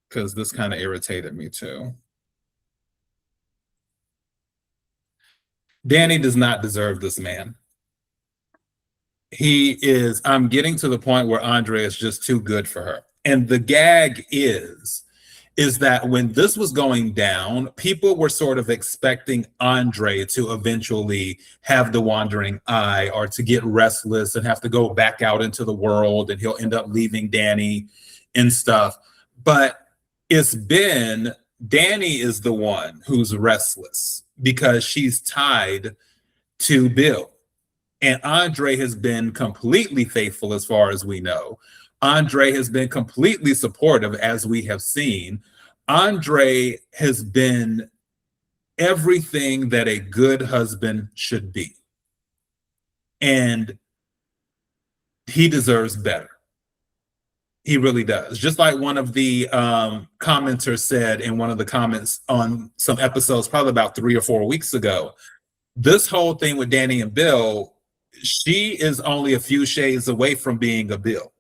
because this kind of irritated me too. Dani does not deserve this man. I'm getting to the point where Andre is just too good for her. And the gag is that when this was going down, people were sort of expecting Andre to eventually have the wandering eye or to get restless and have to go back out into the world and he'll end up leaving Dani and stuff. But it's been Dani is the one who's restless because she's tied to Bill. And Andre has been completely faithful as far as we know. Andre has been completely supportive, as we have seen. Andre has been everything that a good husband should be. And he deserves better. He really does. Just like one of the commenters said in one of the comments on some episodes, probably about 3 or 4 weeks ago, this whole thing with Dani and Bill, she is only a few shades away from being a Bill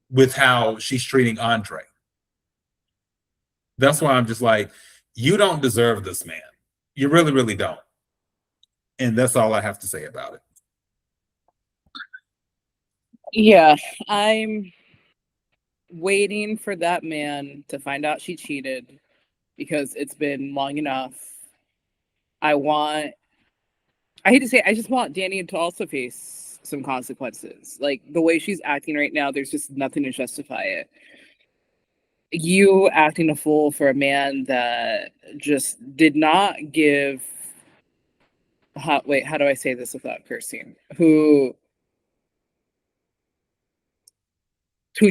with how she's treating Andre. That's why I'm just like, you don't deserve this man. You really, really don't. And that's all I have to say about it. Yeah, I'm waiting for that man to find out she cheated because it's been long enough. I hate to say it, I just want Dani to also face some consequences. Like the way she's acting right now, there's just nothing to justify it. You acting a fool for a man that just did not give how do I say this without cursing? Who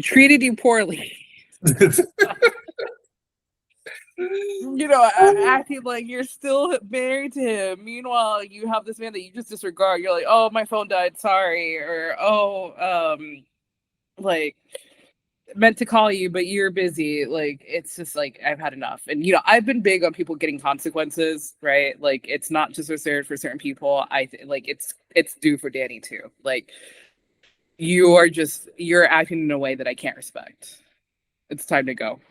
treated you poorly. You know, acting like you're still married to him. Meanwhile, you have this man that you just disregard. You're like, oh, my phone died, sorry. Or, oh, like, meant to call you, but you're busy. Like, it's just like, I've had enough. And, you know, I've been big on people getting consequences, right? Like, it's not just reserved for certain people. Like, it's due for Dani, too. Like, you're acting in a way that I can't respect. It's time to go.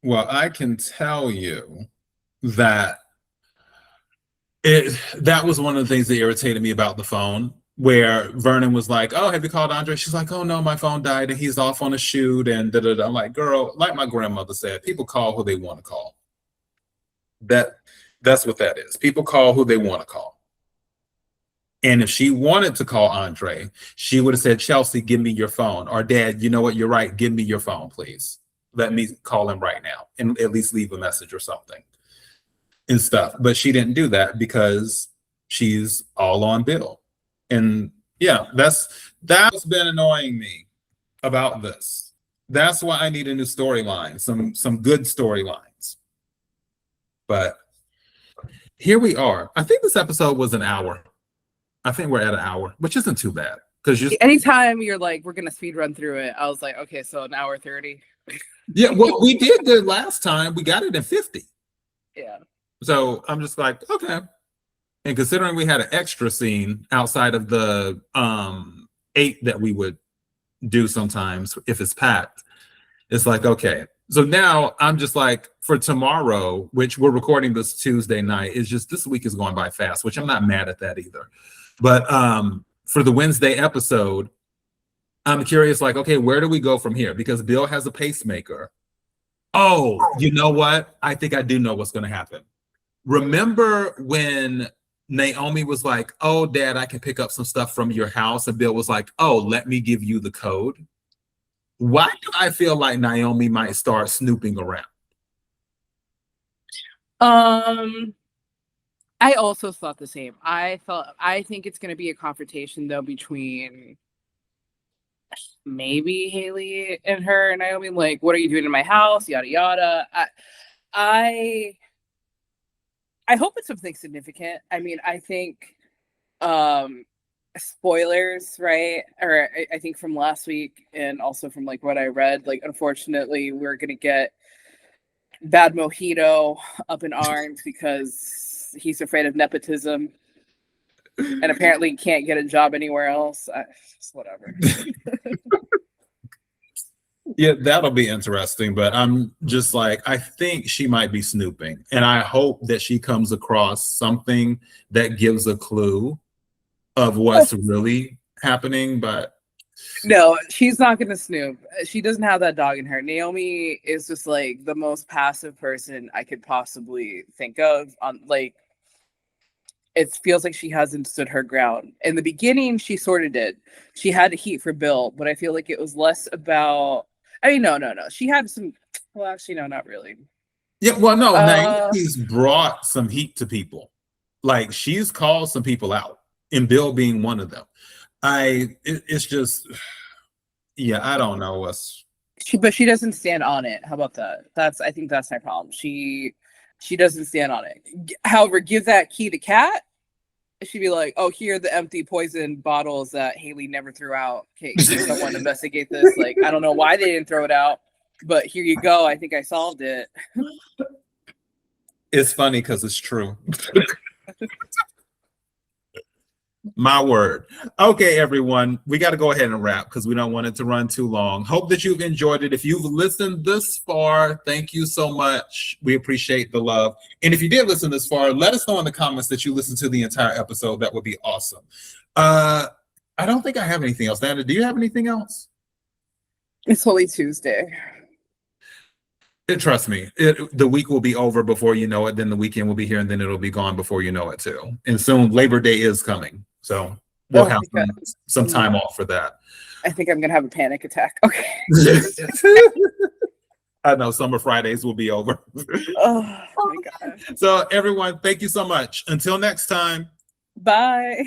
Well, I can tell you that that was one of the things that irritated me about the phone, where Vernon was like, oh, have you called Andre? She's like, oh no, my phone died and he's off on a shoot and da-da-da. I'm like, girl, like my grandmother said, people call who they want to call. That's what that is. People call who they want to call. And if she wanted to call Andre, she would have said, Chelsea, give me your phone. Or Dad, you know what? You're right. Give me your phone, please. Let me call him right now and at least leave a message or something and stuff. But she didn't do that because she's all on Bill. And yeah, that's what's been annoying me about this. That's why I need a new storyline, some good storylines. But here we are. I think this episode was an hour. I think we're at an hour, which isn't too bad. Because anytime you're like, we're gonna speed run through it, I was like, okay, so an hour 30. Yeah, well, we did the last time. We got it in 50. Yeah. So I'm just like, okay. And considering we had an extra scene outside of the 8 that we would do sometimes if it's packed, it's like, okay. So now I'm just like, for tomorrow, which we're recording this Tuesday night, is just this week is going by fast, which I'm not mad at that either. But for the Wednesday episode, I'm curious, like, okay, where do we go from here? Because Bill has a pacemaker. Oh, you know what? I think I do know what's going to happen. Remember when Naomi was like, oh, Dad, I can pick up some stuff from your house. And Bill was like, oh, let me give you the code. Why do I feel like Naomi might start snooping around? I also thought the same. I think it's going to be a confrontation though between maybe Hayley and her and Naomi. Like, what are you doing in my house? Yada yada. I hope it's something significant. I mean, I think spoilers, right? Or I think from last week and also from like what I read, like unfortunately we're gonna get Bad Mojito up in arms because he's afraid of nepotism and apparently can't get a job anywhere else. Whatever. Yeah, that'll be interesting. But I'm just like, I think she might be snooping. And I hope that she comes across something that gives a clue of what's really happening. But no, she's not going to snoop. She doesn't have that dog in her. Naomi is just like the most passive person I could possibly think of. Like, it feels like she hasn't stood her ground. In the beginning, she sort of did. She had heat for Bill, but I feel like it was less about. I mean, no. She had some. Well, actually, no, not really. Yeah, well, no. Naomi's brought some heat to people. Like, she's called some people out, and Bill being one of them. It's just, yeah, I don't know what's. But she doesn't stand on it. How about that? I think that's my problem. She doesn't stand on it. However, give that key to Kat. She'd be like, oh, here are the empty poison bottles that Hayley never threw out. Okay, someone investigate this. Like, I don't know why they didn't throw it out, but here you go. I think I solved it. It's funny because it's true. My word. Okay, everyone, we got to go ahead and wrap because we don't want it to run too long. Hope that you've enjoyed it. If you've listened this far, thank you so much. We appreciate the love. And if you did listen this far, let us know in the comments that you listened to the entire episode. That would be awesome. I don't think I have anything else. Nana, do you have anything else? It's only Tuesday. Trust me, the week will be over before you know it. Then the weekend will be here, and then it'll be gone before you know it too. And soon Labor Day is coming, so we'll have some time off for that. I think I'm gonna have a panic attack. Okay. I know Summer Fridays will be over. Oh my God. So everyone, thank you so much. Until next time. Bye.